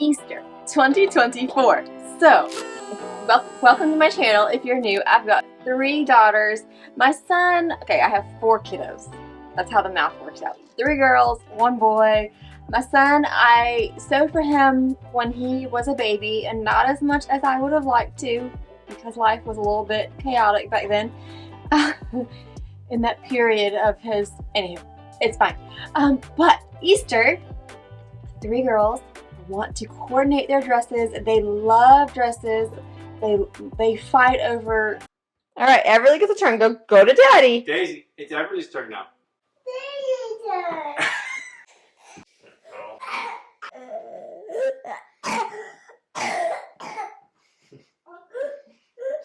Easter 2024. So, welcome to my channel. If you're new, I've got 3 daughters. My son, okay, I have 4 kiddos. That's how the math works out. 3 girls, 1 boy. My son, I sewed for him when he was a baby, and not as much as I would have liked to, because life was a little bit chaotic back then. In that period of his, anywho, it's fine. But Easter, 3 girls want to coordinate their dresses. They love dresses. They fight over. All right, Everly gets a turn. Go to Daddy. Daisy, it's Everly's turn now.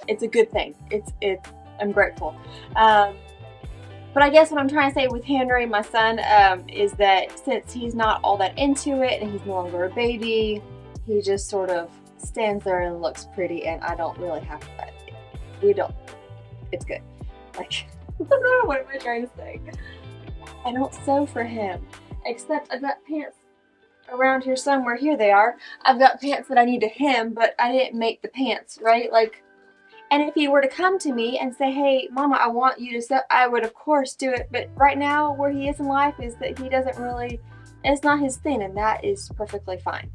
It's a good thing. I'm grateful. But I guess what I'm trying to say with Henry, my son, is that since he's not all that into it and he's no longer a baby, he just sort of stands there and looks pretty, and I don't really have to. We don't. It's good. Like, what am I trying to say? I don't sew for him, except I've got pants around here somewhere. Here they are. I've got pants that I need to hem, but I didn't make the pants, right? Like, and if he were to come to me and say, hey, Mama, I want you to sew, I would of course do it. But right now, where he is in life is that he doesn't really, it's not his thing, and that is perfectly fine.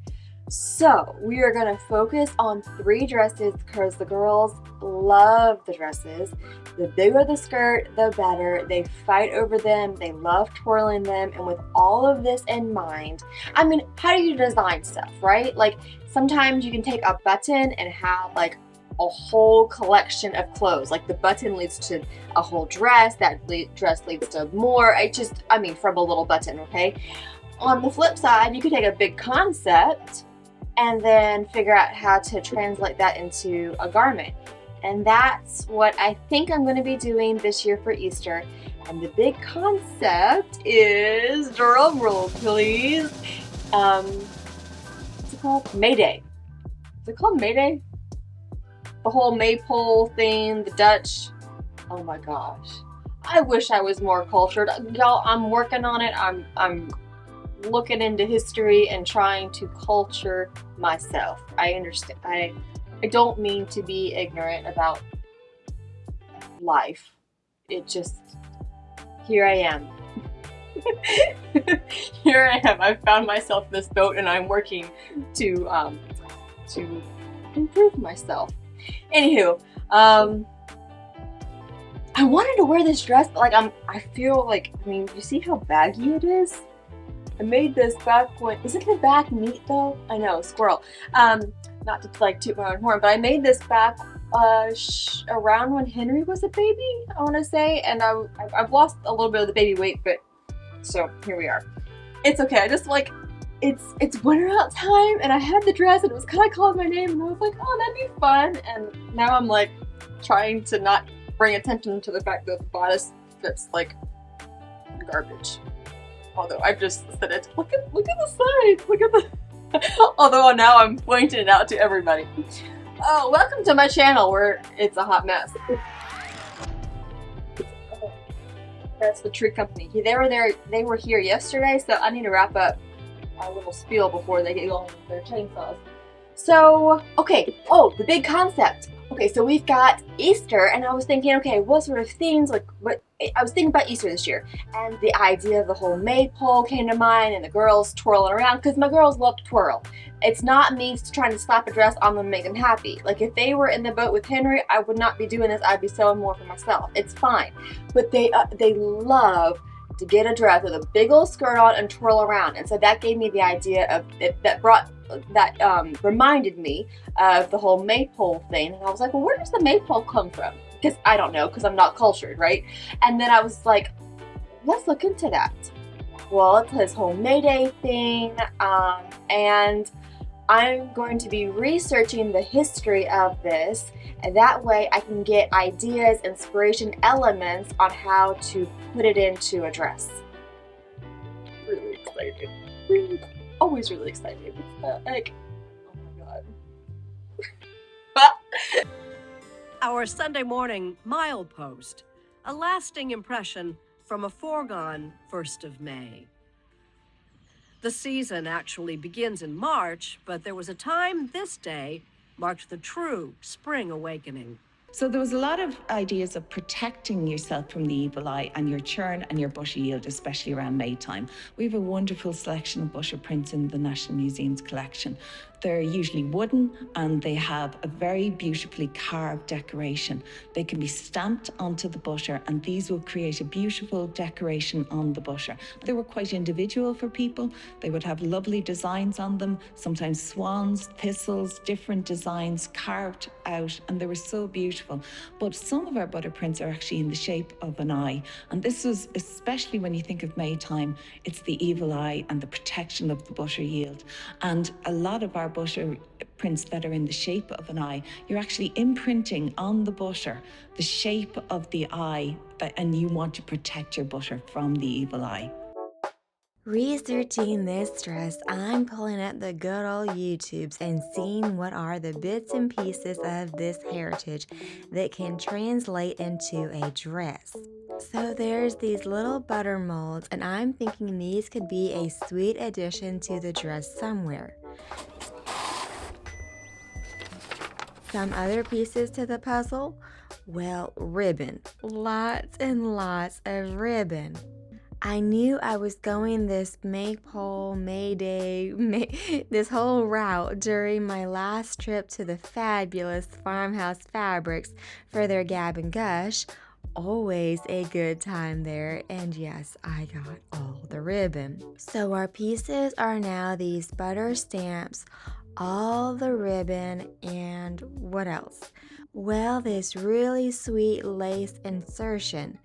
So we are gonna focus on 3 dresses because the girls love the dresses. The bigger the skirt, the better. They fight over them. They love twirling them. And with all of this in mind, I mean, how do you design stuff, right? Like sometimes you can take a button and have like a whole collection of clothes. Like the button leads to a whole dress. That dress leads to more. From a little button, okay? On the flip side, you could take a big concept and then figure out how to translate that into a garment. And that's what I think I'm going to be doing this year for Easter. And the big concept is, drum roll please, what's it called? Mayday. Is it called Mayday? The whole maypole thing, the Dutch. Oh my gosh. I wish I was more cultured. Y'all, I'm working on it. I'm looking into history and trying to culture myself. I understand. I don't mean to be ignorant about life. It just, here I am. Here I am. I found myself in this boat and I'm working to improve myself. Anywho, I wanted to wear this dress, but like I feel like, I mean, you see how baggy it is? I made this back when, isn't the back neat though? I know, squirrel. Not to like toot my own horn, but I made this back around when Henry was a baby, I want to say, and I've lost a little bit of the baby weight, but so here we are. It's okay. I just like it's winter out time, and I had the dress, and it was kind of calling my name, and I was like, oh, that'd be fun. And now I'm like trying to not bring attention to the fact that the bodice fits like garbage. Although I've just said it. Look at the size. Look at the. Although now I'm pointing it out to everybody. Oh, welcome to my channel where it's a hot mess. That's the tree company. They were there. They were here yesterday, so I need to wrap up a little spiel before they get going with their chainsaws. So, okay. Oh, the big concept. Okay, so we've got Easter, and I was thinking, okay, what sort of themes, like, what, I was thinking about Easter this year, and the idea of the whole maypole came to mind, and the girls twirling around, because my girls love to twirl. It's not me trying to slap a dress on them and make them happy. Like, if they were in the boat with Henry, I would not be doing this. I'd be sewing more for myself. It's fine. But they love to get a dress with a big old skirt on and twirl around, and so that gave me the idea of it, that reminded me of the whole maypole thing, and I was like, well, where does the maypole come from? Because I don't know, because I'm not cultured, right? And then I was like, let's look into that. Well, it's his whole Mayday thing, and I'm going to be researching the history of this, and that way I can get ideas, inspiration, elements on how to put it into a dress. Really excited. Really, always really excited. Like, oh my god. Our Sunday morning milepost, a lasting impression from a foregone 1st of May. The season actually begins in March, but there was a time this day marked the true spring awakening. So there was a lot of ideas of protecting yourself from the evil eye and your churn and your busher yield, especially around May time. We have a wonderful selection of busher prints in the National Museum's collection. They're usually wooden and they have a very beautifully carved decoration. They can be stamped onto the busher and these will create a beautiful decoration on the busher. They were quite individual for people. They would have lovely designs on them, sometimes swans, thistles, different designs carved out, and they were so beautiful. But some of our butter prints are actually in the shape of an eye. And this was, especially when you think of May time, it's the evil eye and the protection of the busher yield. And a lot of our busher prints that are in the shape of an eye, you're actually imprinting on the busher the shape of the eye, and you want to protect your busher from the evil eye. Researching this dress, I'm pulling up the good old YouTubes and seeing what are the bits and pieces of this heritage that can translate into a dress. So there's these little butter molds, and I'm thinking these could be a sweet addition to the dress somewhere. Some other pieces to the puzzle? Well, ribbon. Lots and lots of ribbon. I knew I was going this Maypole, May Day, this whole route during my last trip to the fabulous Farmhouse Fabrics for their Gab and Gush. Always a good time there, and yes, I got all the ribbon. So our pieces are now these butter stamps, all the ribbon, and what else? Well, this really sweet lace insertion.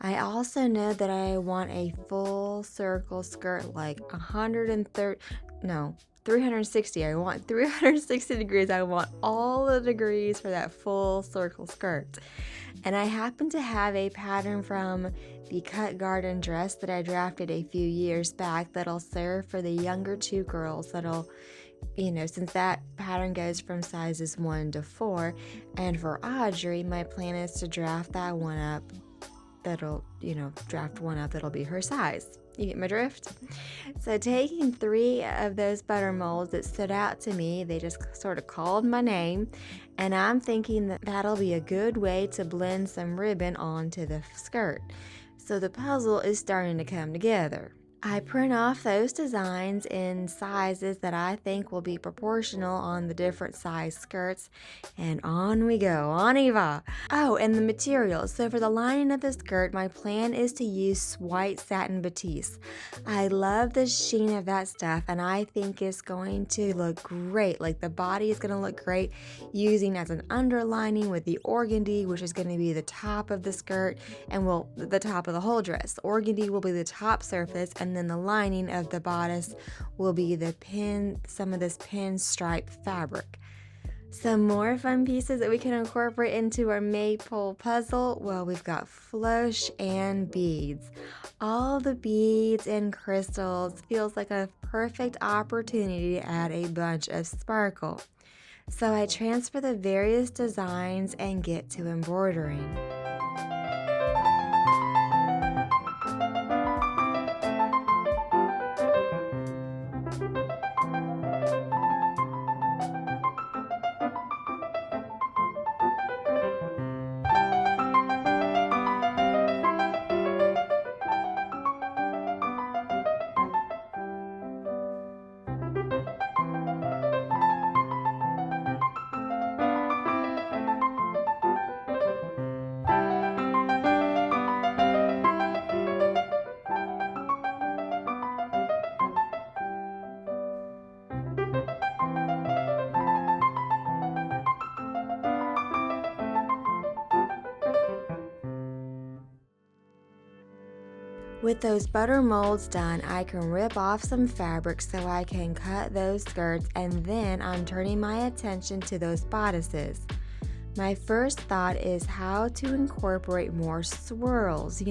I also know that I want a full circle skirt, like 360. I want 360 degrees. I want all the degrees for that full circle skirt. And I happen to have a pattern from the Cut Garden dress that I drafted a few years back that'll serve for the younger two girls. That'll, since that pattern goes from sizes 1 to 4. And for Audrey, my plan is to draft that one up. Draft one up that'll be her size. You get my drift? So taking 3 of those butter molds that stood out to me, they just sort of called my name, and I'm thinking that that'll be a good way to blend some ribbon onto the skirt. So the puzzle is starting to come together. I print off those designs in sizes that I think will be proportional on the different size skirts, and on we go, on Eva. Oh, and the materials. So for the lining of the skirt, my plan is to use white satin batiste. I love the sheen of that stuff, and I think it's going to look great. Like the body is going to look great using as an underlining with the organdy, which is going to be the top of the skirt, and the top of the whole dress. Organdy will be the top surface, and then the lining of the bodice will be some of this pinstripe fabric. Some more fun pieces that we can incorporate into our Maypole puzzle. Well, we've got floche and beads. All the beads and crystals feels like a perfect opportunity to add a bunch of sparkle. So I transfer the various designs and get to embroidering. With those butter molds done, I can rip off some fabric so I can cut those skirts, and then I'm turning my attention to those bodices. My first thought is how to incorporate more swirls,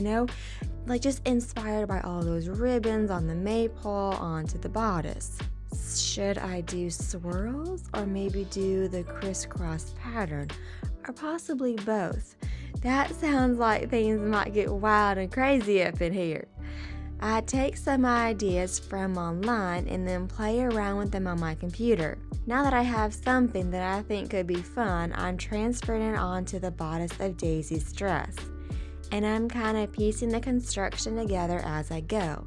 like just inspired by all those ribbons on the maypole onto the bodice. Should I do swirls or maybe do the crisscross pattern, or possibly both? That sounds like things might get wild and crazy up in here. I take some ideas from online and then play around with them on my computer. Now that I have something that I think could be fun, I'm transferring it onto the bodice of Daisy's dress. And I'm kind of piecing the construction together as I go.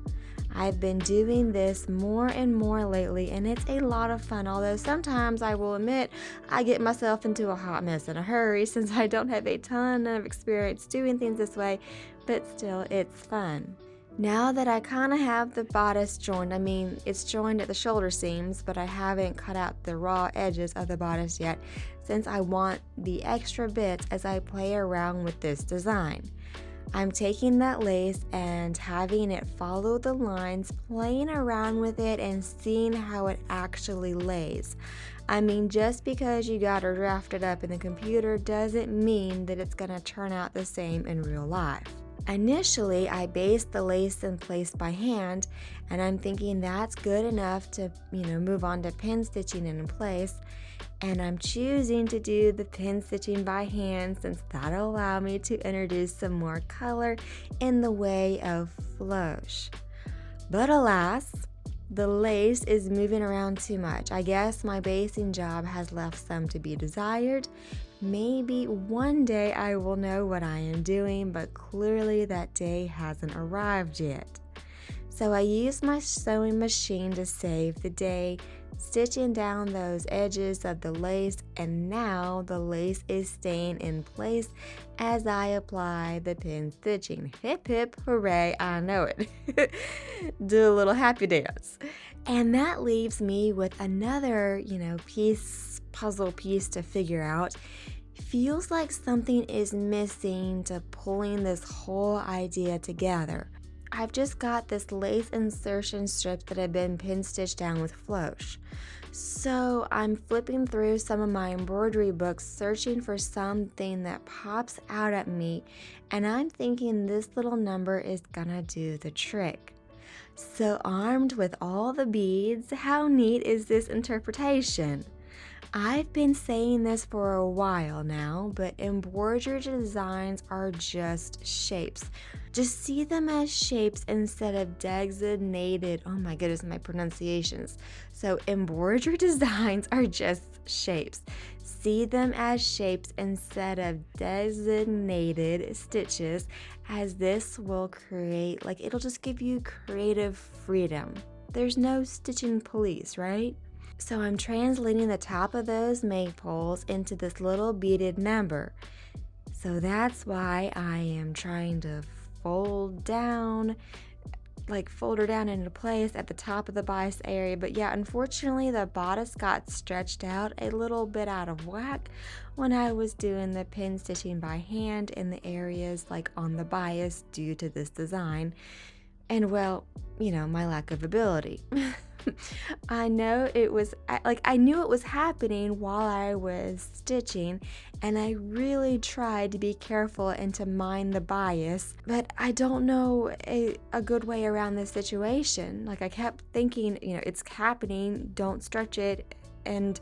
I've been doing this more and more lately, and it's a lot of fun, although sometimes I will admit I get myself into a hot mess in a hurry since I don't have a ton of experience doing things this way, but still, it's fun. Now that I kind of have the bodice joined, it's joined at the shoulder seams, but I haven't cut out the raw edges of the bodice yet since I want the extra bits as I play around with this design. I'm taking that lace and having it follow the lines, playing around with it and seeing how it actually lays. Just because you got it drafted up in the computer doesn't mean that it's going to turn out the same in real life. Initially, I based the lace in place by hand, and I'm thinking that's good enough to, move on to pin stitching it in place. And I'm choosing to do the pin stitching by hand since that'll allow me to introduce some more color in the way of flourish. But alas, the lace is moving around too much. I guess my basting job has left some to be desired. Maybe one day I will know what I am doing, but clearly that day hasn't arrived yet. So I used my sewing machine to save the day, stitching down those edges of the lace, and now the lace is staying in place as I apply the pin stitching. Hip hip hooray, I know it. Do a little happy dance. And that leaves me with another, puzzle piece to figure out. Feels like something is missing to pulling this whole idea together. I've just got this lace insertion strip that have been pin stitched down with flourish. So I'm flipping through some of my embroidery books searching for something that pops out at me, and I'm thinking this little number is gonna do the trick. So armed with all the beads, how neat is this interpretation? I've been saying this for a while now, but embroidery designs are just shapes. Just see them as shapes instead of designated. Oh my goodness, my pronunciations. So embroidery designs are just shapes. See them as shapes instead of designated stitches, as this will create, it'll just give you creative freedom. There's no stitching police, right? So I'm translating the top of those maypoles into this little beaded number. So that's why I am trying to fold her down into place at the top of the bodice area. But yeah, unfortunately the bodice got stretched out a little bit out of whack when I was doing the pin stitching by hand in the areas on the bias due to this design. And my lack of ability. I knew it was happening while I was stitching, and I really tried to be careful and to mind the bias, but I don't know a good way around this situation. I kept thinking, it's happening, don't stretch it, and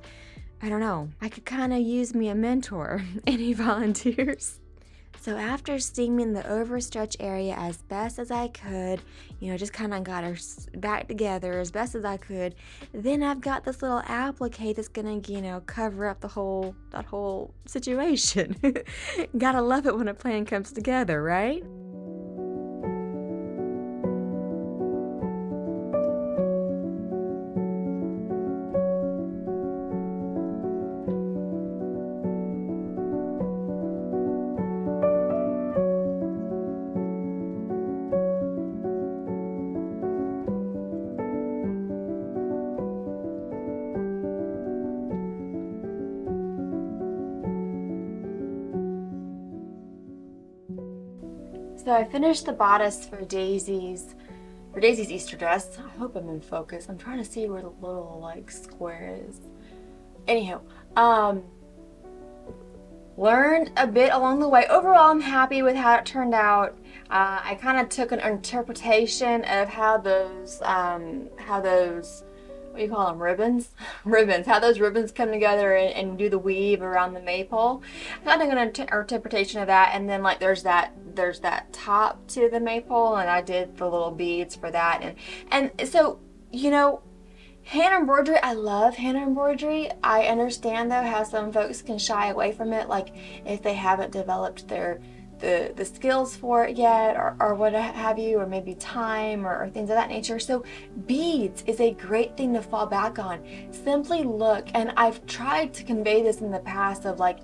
I don't know. I could kind of use me a mentor. Any volunteers? So after steaming the overstretch area as best as I could, just kind of got her back together as best as I could, then I've got this little applique that's gonna, cover up that whole situation. Gotta love it when a plan comes together, right? So I finished the bodice for Daisy's Easter dress. I hope I'm in focus. I'm trying to see where the little square is. Anyhow, learned a bit along the way. Overall, I'm happy with how it turned out. I kind of took an interpretation of how those what do you call them, ribbons? Ribbons, how those ribbons come together and do the weave around the maypole. I kind of got an interpretation of that, and then like there's that top to the maypole, and I did the little beads for that, and so, you know, hand embroidery, I love hand embroidery. I understand though how some folks can shy away from it, like if they haven't developed the skills for it yet, or what have you, or maybe time or things of that nature. So beads is a great thing to fall back on. Simply look, and I've tried to convey this in the past, of like,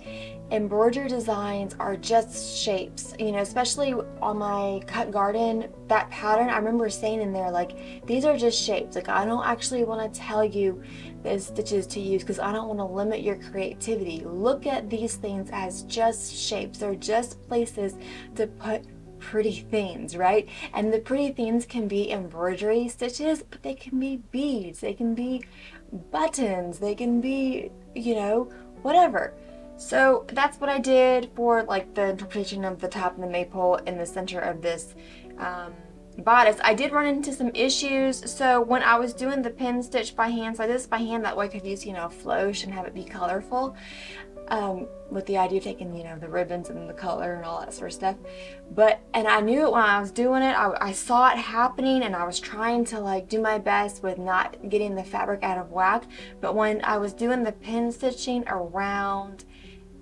embroidery designs are just shapes, you know, especially on my cut garden, that pattern, I remember saying in there, like, these are just shapes. Like, I don't actually want to tell you the stitches to use because I don't want to limit your creativity. Look at these things as just shapes. They're just places to put pretty things, right? And the pretty things can be embroidery stitches, but they can be beads, they can be buttons, they can be, you know, whatever. So that's what I did for like the interpretation of the top and the maypole in the center of this bodice. I did run into some issues. So when I was doing the pin stitch by hand, so I did this by hand, that way I could use, you know, flourish and have it be colorful, with the idea of taking, you know, the ribbons and the color and all that sort of stuff. And I knew it when I was doing it. I saw it happening, and I was trying to like do my best with not getting the fabric out of whack. But when I was doing the pin stitching around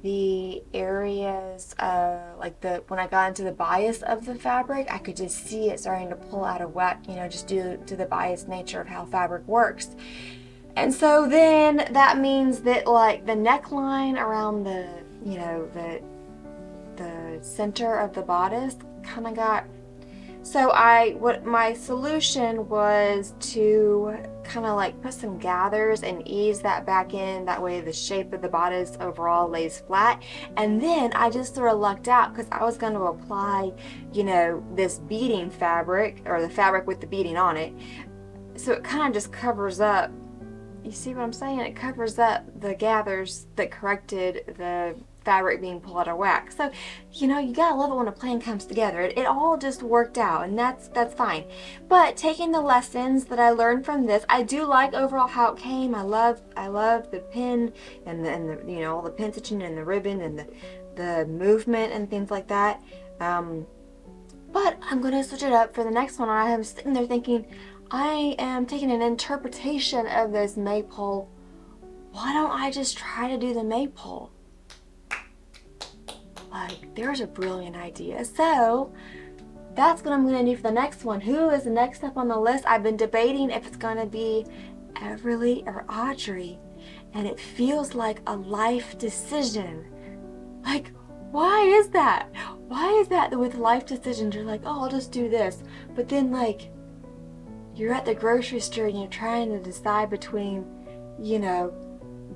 the areas, when I got into the bias of the fabric, I could just see it starting to pull out of whack, you know, just due to the biased nature of how fabric works. And so then that means that like the neckline around the, you know, the center of the bodice kind of got, so what my solution was to kind of like put some gathers and ease that back in, that way the shape of the bodice overall lays flat. And then I just sort of lucked out because I was going to apply, you know, this beading fabric, or the fabric with the beading on it, so it kind of just covers up, you see what I'm saying? It covers up the gathers that corrected the fabric being pulled out of whack. So, you know, you gotta love it when a plan comes together. It all just worked out, and that's fine. But taking the lessons that I learned from this, I do like overall how it came. I love the pin and the you know, all the pin stitching and the ribbon and the movement and things like that. But I'm gonna switch it up for the next one. I am sitting there thinking, I am taking an interpretation of this maypole. Why don't I just try to do the maypole? Like, there's a brilliant idea. So that's what I'm going to do for the next one. Who is the next up on the list? I've been debating if it's going to be Everly or Audrey, and it feels like a life decision. Like, why is that? Why is that with life decisions? You're like, oh, I'll just do this. But then, like, you're at the grocery store and you're trying to decide between, you know,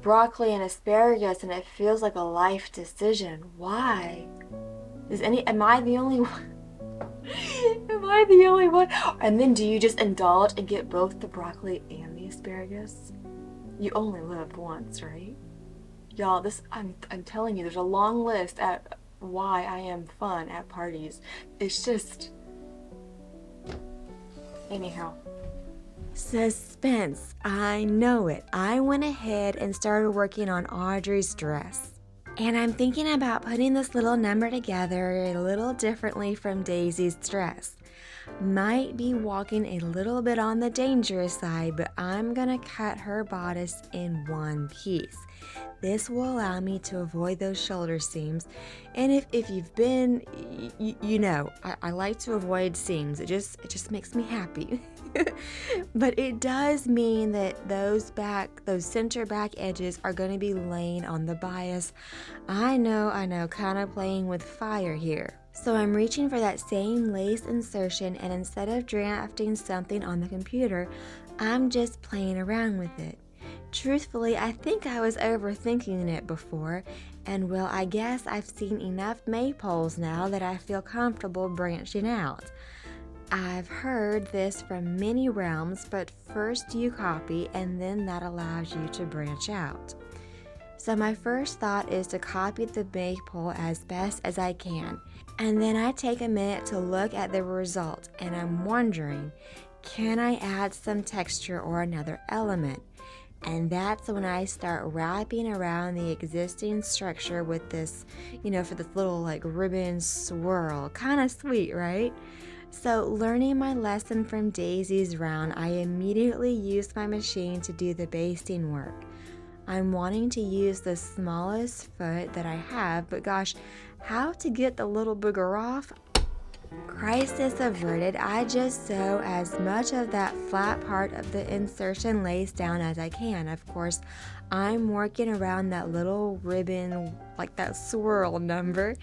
broccoli and asparagus, and it feels like a life decision. Why? Am I the only one? Am I the only one? And then do you just indulge and get both the broccoli and the asparagus? You only live once, right? Y'all, I'm telling you, there's a long list at why I am fun at parties. It's just, anyhow. Suspense, I know it. I went ahead and started working on Audrey's dress. And I'm thinking about putting this little number together a little differently from Daisy's dress. Might be walking a little bit on the dangerous side, but I'm gonna cut her bodice in one piece. This will allow me to avoid those shoulder seams. And if you've been, you know, I like to avoid seams. It just makes me happy. But it does mean that those center back edges are going to be laying on the bias. I know, kind of playing with fire here. So I'm reaching for that same lace insertion, and instead of drafting something on the computer, I'm just playing around with it. Truthfully, I think I was overthinking it before, and well, I guess I've seen enough maypoles now that I feel comfortable branching out. I've heard this from many realms, but first you copy, and then that allows you to branch out. So my first thought is to copy the maypole as best as I can, and then I take a minute to look at the result, and I'm wondering, can I add some texture or another element? And that's when I start wrapping around the existing structure with this, for this little like ribbon swirl. Kind of sweet, right? So learning my lesson from Daisy's round, I immediately used my machine to do the basting work. I'm wanting to use the smallest foot that I have, but gosh, how to get the little booger off? Crisis averted, I just sew as much of that flat part of the insertion lace down as I can. Of course, I'm working around that little ribbon, like that swirl number.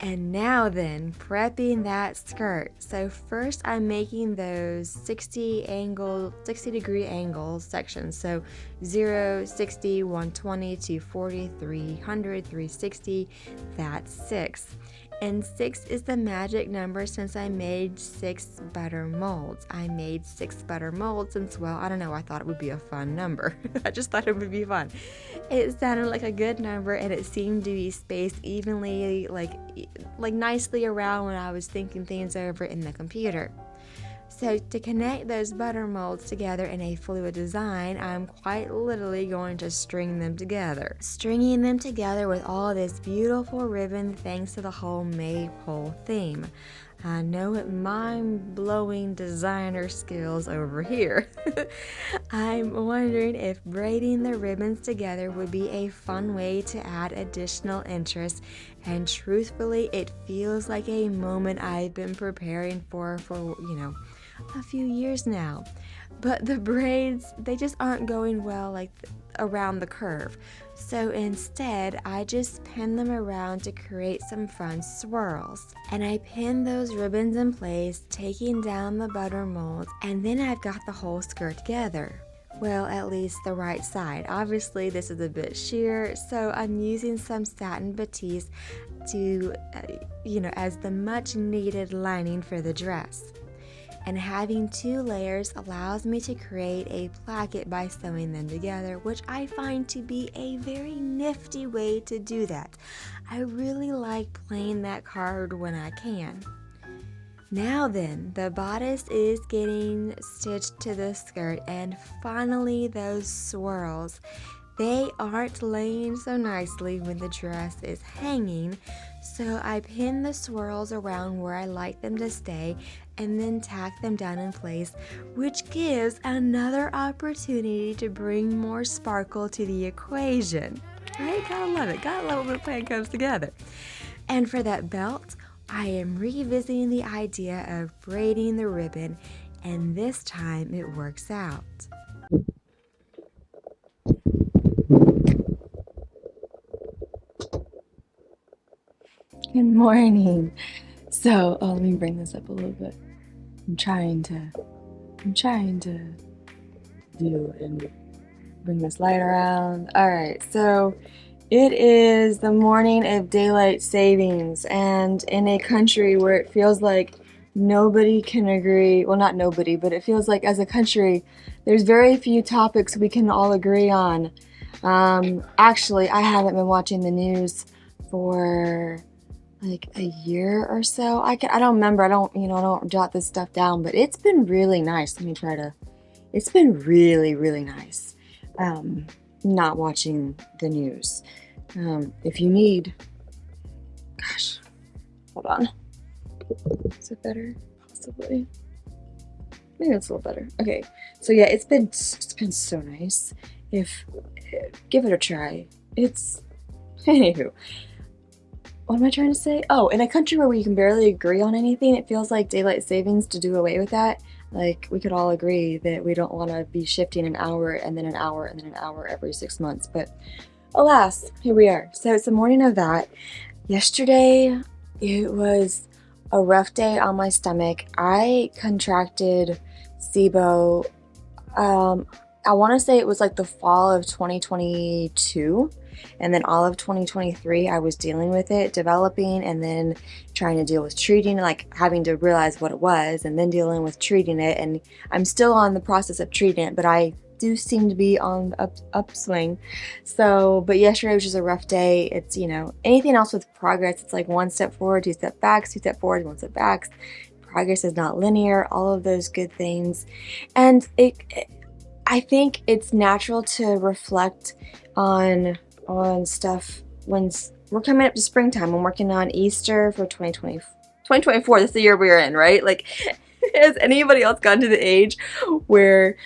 And now then, prepping that skirt. So first I'm making those 60 degree angle sections. So 0, 60, 120, 240, 300, 360, that's 6. And 6 is the magic number since I made 6 butter molds. I made 6 butter molds since, well, I don't know, I thought it would be a fun number. I just thought it would be fun. It sounded like a good number, and it seemed to be spaced evenly, like nicely around when I was thinking things over in the computer. So to connect those butter molds together in a fluid design, I'm quite literally going to string them together. Stringing them together with all this beautiful ribbon thanks to the whole maypole theme. I know it, mind-blowing designer skills over here. I'm wondering if braiding the ribbons together would be a fun way to add additional interest, and truthfully, it feels like a moment I've been preparing for a few years now. But the braids, they just aren't going well around the curve. So instead, I just pin them around to create some fun swirls. And I pin those ribbons in place, taking down the butter molds, and then I've got the whole skirt together. Well, at least the right side. Obviously, this is a bit sheer, so I'm using some satin batiste to, as the much needed lining for the dress. And having 2 layers allows me to create a placket by sewing them together, which I find to be a very nifty way to do that. I really like playing that card when I can. Now then, the bodice is getting stitched to the skirt, and finally those swirls. They aren't laying so nicely when the dress is hanging, so I pin the swirls around where I like them to stay and then tack them down in place, which gives another opportunity to bring more sparkle to the equation. Right? Gotta love it. Gotta love when a plan comes together. And for that belt, I am revisiting the idea of braiding the ribbon, and this time it works out. Good morning. So, let me bring this up a little bit. I'm trying to do and bring this light around. All right, so it is the morning of daylight savings, and in a country where it feels like nobody can agree, well, not nobody, but it feels like as a country, there's very few topics we can all agree on. Actually, I haven't been watching the news for like a year or so. I don't remember. I don't jot this stuff down, but it's been really nice. It's been really, really nice. Not watching the news. If you need, gosh, hold on. Is it better? Possibly. Maybe it's a little better. Okay. So yeah, it's been so nice. Give it a try. Anywho. What am I trying to say? Oh, in a country where we can barely agree on anything, it feels like daylight savings to do away with that. Like, we could all agree that we don't want to be shifting an hour and then an hour and then an hour every 6 months. But alas, here we are. So it's the morning of that. Yesterday, it was a rough day on my stomach. I contracted SIBO. I want to say it was like the fall of 2022. And then all of 2023, I was dealing with it, developing, and then trying to deal with treating, like having to realize what it was, and then dealing with treating it. And I'm still on the process of treating it, but I do seem to be on the upswing. So, but yesterday was just a rough day. It's, anything else with progress, it's like 1 step forward, 2 step backs, 2 step forward, 1 step backs. progress is not linear, all of those good things. And I think it's natural to reflect on stuff when we're coming up to springtime. I'm working on Easter for 2024. That's the year we're in, right? Like, has anybody else gotten to the age where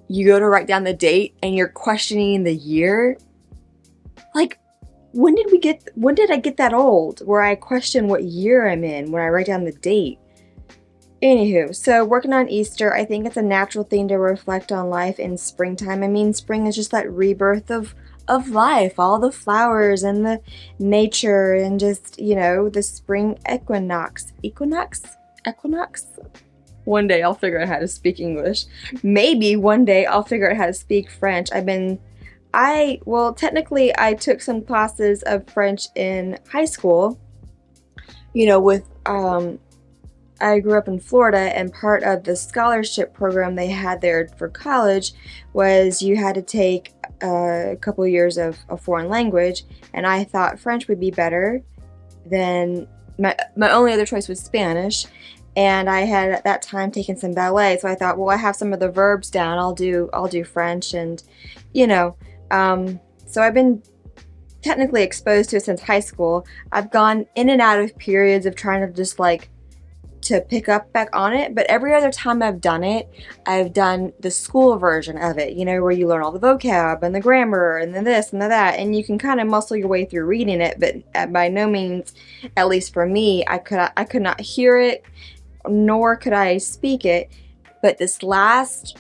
you go to write down the date and you're questioning the year? Like, when did I get that old where I question what year I'm in when I write down the date? Anywho, so working on Easter, I think it's a natural thing to reflect on life in springtime. I mean, spring is just that rebirth of life, all the flowers and the nature and just, the spring equinox. One day I'll figure out how to speak English. Maybe one day I'll figure out how to speak French. Technically I took some classes of French in high school, I grew up in Florida, and part of the scholarship program they had there for college was you had to take a couple years of a foreign language, and I thought French would be better than my only other choice was Spanish, and I had at that time taken some ballet, so I thought, well, I have some of the verbs down, I'll do French, and so I've been technically exposed to it since high school. I've gone in and out of periods of trying to just to pick up back on it, but every other time I've done it, I've done the school version of it, where you learn all the vocab and the grammar and then this and the that, and you can kind of muscle your way through reading it, but by no means, at least for me, I could not hear it, nor could I speak it. But this last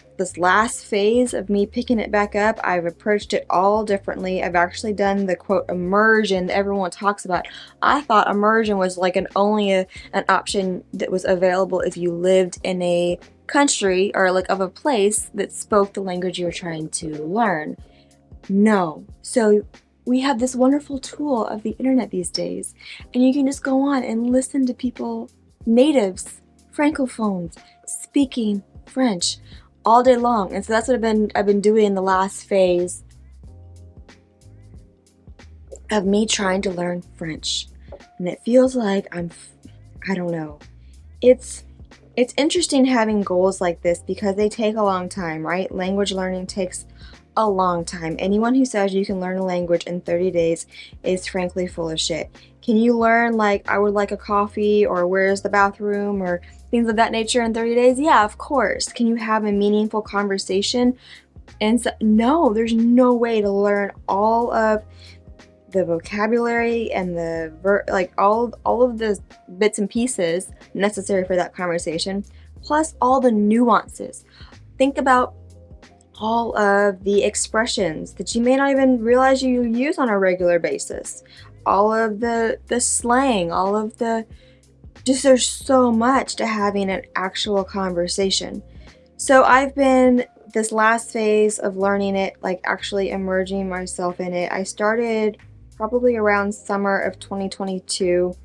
phase of me picking it back up, I've approached it all differently. I've actually done the quote immersion that everyone talks about. I thought immersion was only an option that was available if you lived in a country or of a place that spoke the language you were trying to learn. No. So we have this wonderful tool of the internet these days, and you can just go on and listen to people, natives, francophones, speaking French all day long. And so that's what I've been doing in the last phase of me trying to learn French. And it feels like I don't know. It's interesting having goals like this because they take a long time, right? Language learning takes a long time. Anyone who says you can learn a language in 30 days is frankly full of shit. Can you learn I would like a coffee or where's the bathroom or things of that nature in 30 days? Yeah, of course. Can you have a meaningful conversation? And so, no, there's no way to learn all of the vocabulary and the all of the bits and pieces necessary for that conversation, plus all the nuances. Think about all of the expressions that you may not even realize you use on a regular basis. All of the slang, all of there's so much to having an actual conversation. So I've been this last phase of learning it, actually immersing myself in it. I started probably around summer of 2022,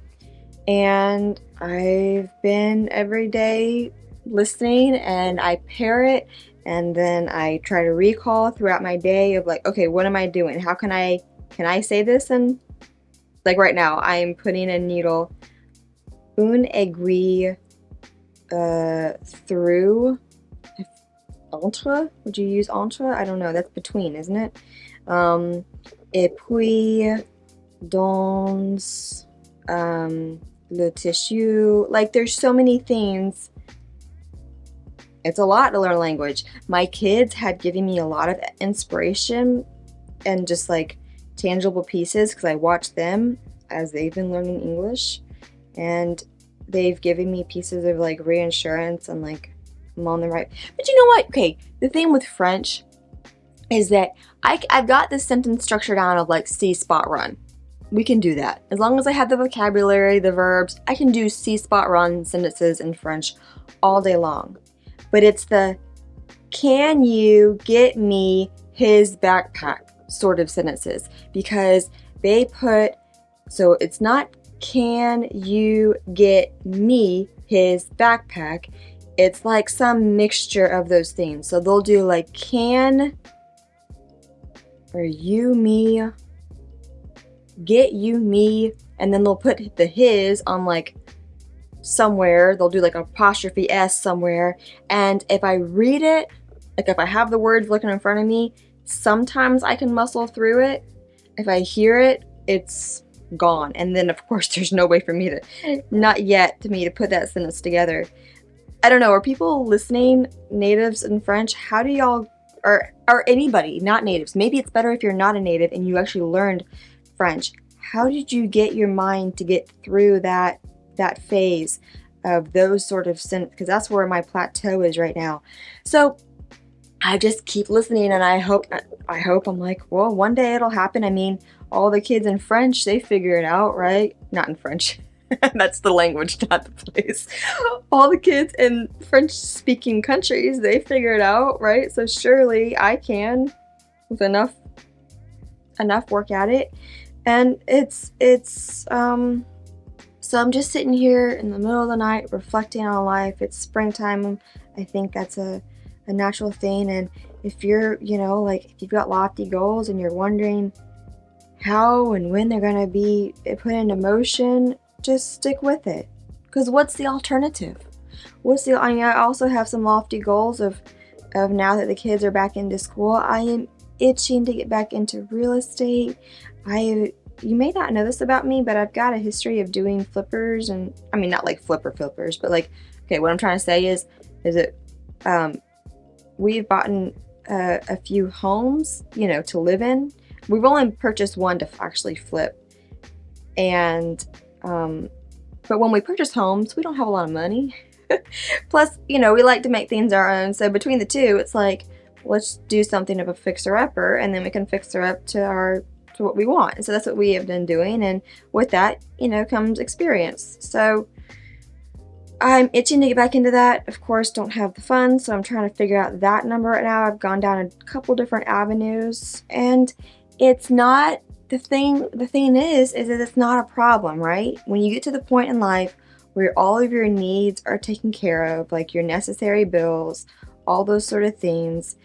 and I've been every day listening, and I pair it, and then I try to recall throughout my day of okay, what am I doing? How can I say this? And right now, I'm putting a needle, une aiguille, through, entre? Would you use entre? I don't know. That's between, isn't it? Et puis, dans, le tissu. There's so many things. It's a lot to learn language. My kids had given me a lot of inspiration and just tangible pieces because I watch them as they've been learning English, and they've given me pieces of reassurance and I'm on the right. But you know what? Okay, the thing with French is that I've got this sentence structure down of see spot run. We can do that as long as I have the vocabulary, the verbs. I can do see spot run sentences in French all day long. But it's the can you get me his backpack sort of sentences, because they put, so it's not can you get me his backpack, it's some mixture of those things. So they'll do can or you me, get you me, and then they'll put the his on somewhere. They'll do like an apostrophe S somewhere. And if I read it, like if I have the words looking in front of me, sometimes I can muscle through it. If I hear it, it's gone. And then of course there's no way for me to, not yet to me to put that sentence together. I don't know, are people listening, natives in French? How do y'all, or anybody, not natives, maybe it's better if you're not a native and you actually learned French. How did you get your mind to get through that phase of those sort of sentences? Because that's where my plateau is right now. So I just keep listening, and I hope I'm like, well, one day it'll happen. I mean, all the kids in French, they figure it out, right? Not in French. That's the language, not the place. All the kids in French-speaking countries, they figure it out, right? So surely I can, with enough work at it. And so I'm just sitting here in the middle of the night reflecting on life. It's springtime. I think that's a natural thing. And if you're, like if you've got lofty goals and you're wondering how and when they're going to be put into motion, just stick with it. Because what's the alternative? I also have some lofty goals of now that the kids are back into school. I am itching to get back into real estate. You may not know this about me, but I've got a history of doing flippers, and I mean not like flippers, but like, okay, what I'm trying to say is that we've bought a few homes, to live in. We've only purchased one to actually flip, and but when we purchase homes, we don't have a lot of money. Plus, we like to make things our own. So between the two, it's like, let's do something of a fixer-upper, and then we can fix her up to what we want. And so that's what we have been doing, and with that, comes experience. So I'm itching to get back into that. Of course, don't have the funds, so I'm trying to figure out that number right now. I've gone down a couple different avenues, and it's not the thing is that it's not a problem, right? When you get to the point in life where all of your needs are taken care of, like your necessary bills, all those sort of things,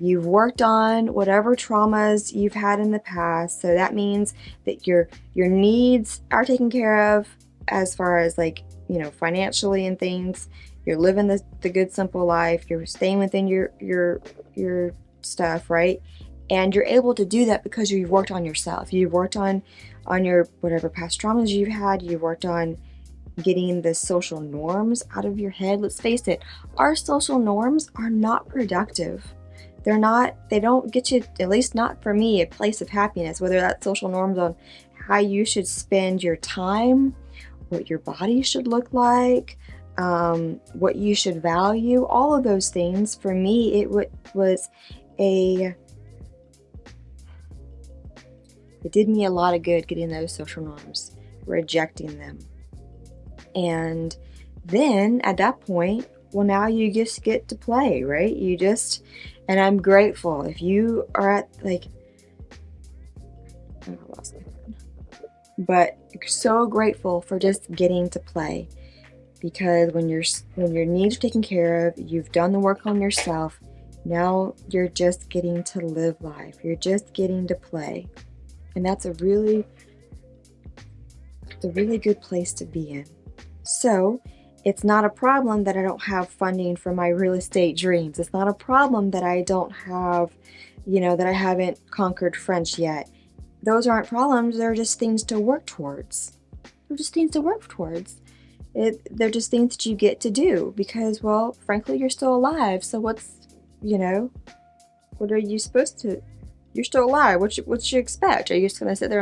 you've worked on whatever traumas you've had in the past, so that means that your needs are taken care of as far as like, financially and things. You're living the good simple life, you're staying within your stuff, right? And you're able to do that because you've worked on yourself. You've worked on your whatever past traumas you've had. You've worked on getting the social norms out of your head. Let's face it, our social norms are not productive. They don't get you, at least not for me, a place of happiness, whether that's social norms on how you should spend your time, what your body should look like, what you should value, all of those things. For me, it did me a lot of good getting those social norms, rejecting them. And then at that point, well, now you just get to play, right? And I'm grateful if you are at I lost my phone. But so grateful for just getting to play, because when your needs are taken care of, you've done the work on yourself. Now you're just getting to live life. You're just getting to play. And that's a really good place to be in. So it's not a problem that I don't have funding for my real estate dreams. It's not a problem that I don't have, that I haven't conquered French yet. Those aren't problems. They're just things to work towards. They're just things that you get to do because, well, frankly, you're still alive. So what are you supposed to? You're still alive. What you expect? Are you just gonna sit there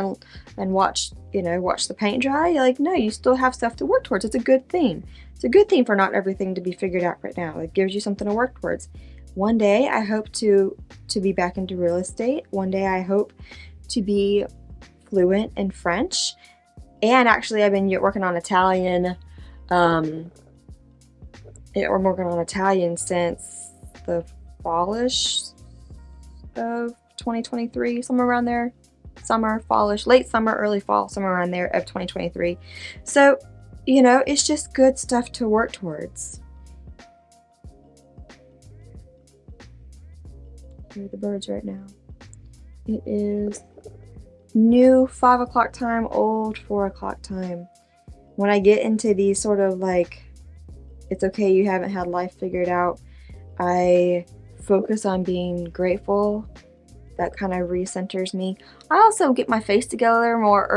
and watch the paint dry? You're like, no, you still have stuff to work towards. It's a good thing. It's a good thing for not everything to be figured out right now. It gives you something to work towards. One day I hope to be back into real estate. One day I hope to be fluent in French. And actually I've been working on Italian. I'm working on Italian since the fallish of 2023, somewhere around there. Summer, fallish, late summer, early fall, somewhere around there of 2023. So, it's just good stuff to work towards. Here are the birds right now. It is new 5 o'clock time, old 4 o'clock time. when I get into these sort of like, it's okay, you haven't had life figured out, I focus on being grateful. That kind of recenters me. I also get my face together more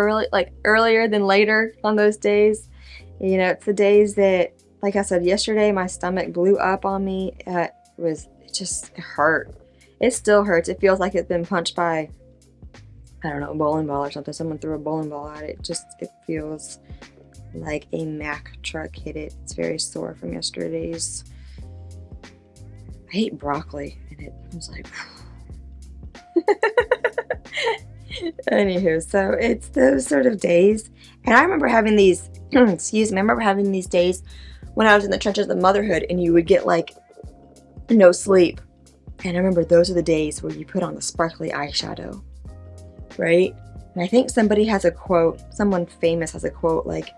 earlier than later on those days. You know, it's the days that, like I said yesterday, my stomach blew up on me. It hurt. It still hurts. It feels like it's been punched by, I don't know, a bowling ball or something. Someone threw a bowling ball at it. It feels like a Mack truck hit it. It's very sore from yesterday's. I ate broccoli and it was like, anywho, so it's those sort of days. And I remember having these, excuse me, I remember having these days when I was in the trenches of motherhood and you would get like no sleep. And I remember those are the days where you put on the sparkly eyeshadow, right? And I think somebody has a quote, someone famous has a quote like,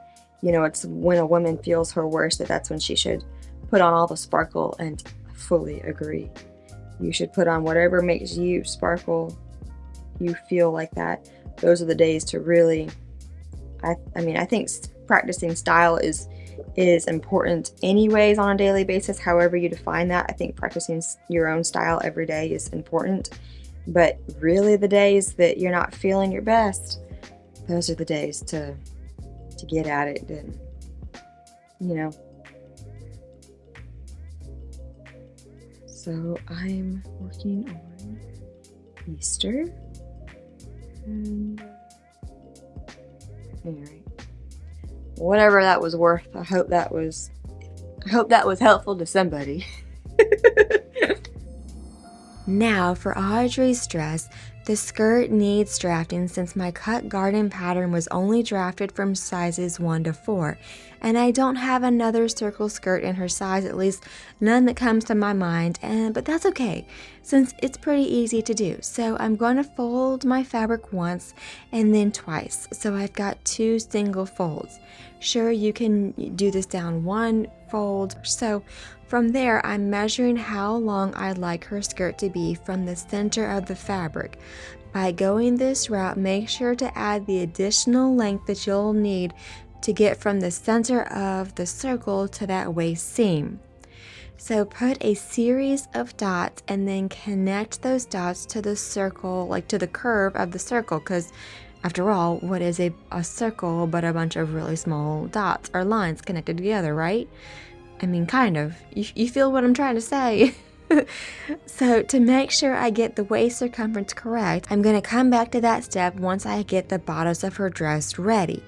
you know, it's when a woman feels her worst that's when she should put on all the sparkle, and I fully agree. You should put on whatever makes you sparkle, you feel like that. Those are the days to really, I think practicing style is important anyways on a daily basis, however you define that. I think practicing your own style every day is important. But really the days that you're not feeling your best, those are the days to get at it and, you know. So I'm working on Easter. And anyway, whatever that was worth, I hope that was helpful to somebody. Now for Audrey's dress, the skirt needs drafting since my cut garden pattern was only drafted from sizes 1 to 4, and I don't have another circle skirt in her size, at least none that comes to my mind, but that's okay since it's pretty easy to do. So I'm going to fold my fabric once and then twice, so I've got 2 single folds. Sure, you can do this down 1 fold. So from there, I'm measuring how long I'd like her skirt to be from the center of the fabric. By going this route, make sure to add the additional length that you'll need to get from the center of the circle to that waist seam. So put a series of dots and then connect those dots to the circle, like to the curve of the circle, because after all, what is a circle but a bunch of really small dots or lines connected together, right? I mean, kind of. You feel what I'm trying to say? So to make sure I get the waist circumference correct, I'm going to come back to that step once I get the bodice of her dress ready.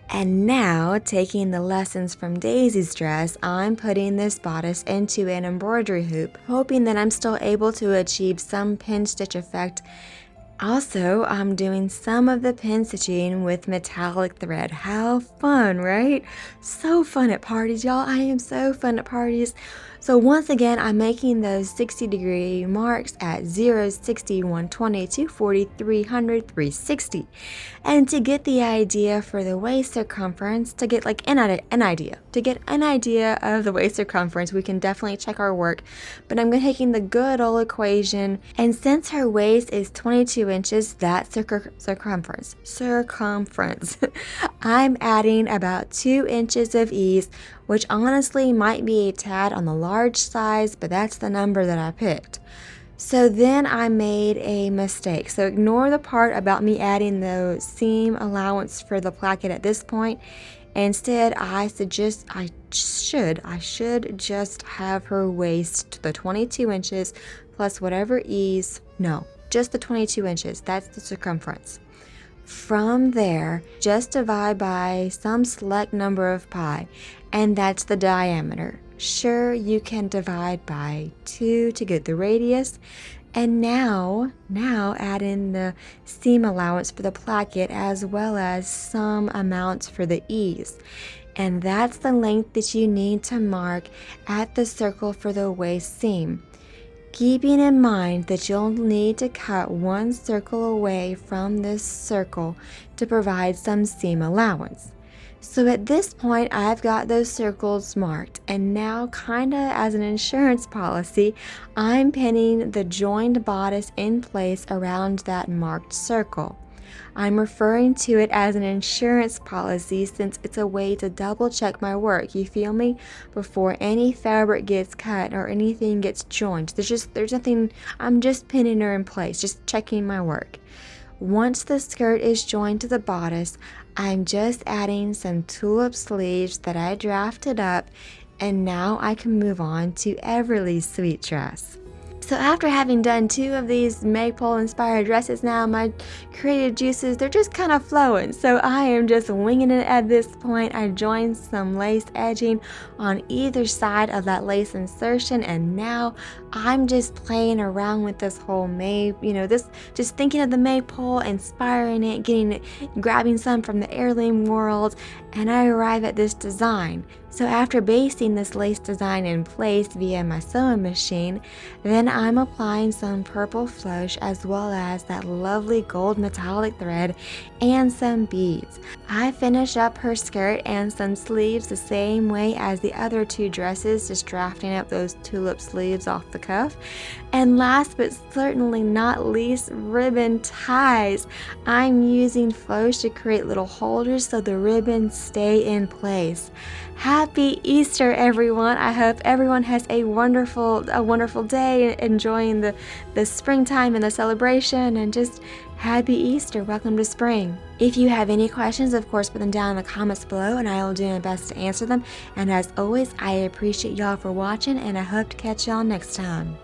And now, taking the lessons from Daisy's dress, I'm putting this bodice into an embroidery hoop, hoping that I'm still able to achieve some pin stitch effect. Also, I'm doing some of the pin stitching with metallic thread. How fun, right? So fun at parties, y'all. I am so fun at parties. So once again, I'm making those 60-degree marks at 0, 60, 120, 240, 300, 360. And to get the idea for the waist circumference, to get like an idea of the waist circumference, we can definitely check our work. But I'm taking the good old equation, and since her waist is 22 inches, that's circumference, I'm adding about 2 inches of ease, which honestly might be a tad on the large size, but that's the number that I picked. So then I made a mistake. So ignore the part about me adding the seam allowance for the placket at this point. Instead, I should just have her waist to the 22 inches plus whatever ease. No, just the 22 inches. That's the circumference. From there, just divide by some select number of pi, and that's the diameter. Sure, you can divide by 2 to get the radius. And now add in the seam allowance for the placket as well as some amounts for the ease. And that's the length that you need to mark at the circle for the waist seam. Keeping in mind that you'll need to cut 1 circle away from this circle to provide some seam allowance. So at this point, I've got those circles marked, and now kinda as an insurance policy, I'm pinning the joined bodice in place around that marked circle. I'm referring to it as an insurance policy since it's a way to double check my work, you feel me? Before any fabric gets cut or anything gets joined. There's nothing, I'm just pinning her in place, just checking my work. Once the skirt is joined to the bodice, I'm just adding some tulip sleeves that I drafted up, and now I can move on to Everly's sweet dress. So after having done 2 of these maypole inspired dresses now, my creative juices, they're just kind of flowing. So I am just winging it at this point. I joined some lace edging on either side of that lace insertion, and now I'm just playing around with this whole just thinking of the maypole, inspiring it, grabbing some from the heirloom world, and I arrive at this design. So after basting this lace design in place via my sewing machine, then I'm applying some purple flush as well as that lovely gold metallic thread and some beads. I finish up her skirt and some sleeves the same way as the other 2 dresses, just drafting up those tulip sleeves off the cuff. And last but certainly not least, ribbon ties. I'm using flush to create little holders so the ribbons stay in place. Happy Easter, everyone. I hope everyone has a wonderful day, enjoying the springtime and the celebration, and just happy Easter. Welcome to spring. If you have any questions, of course, put them down in the comments below, and I will do my best to answer them. And as always, I appreciate y'all for watching, and I hope to catch y'all next time.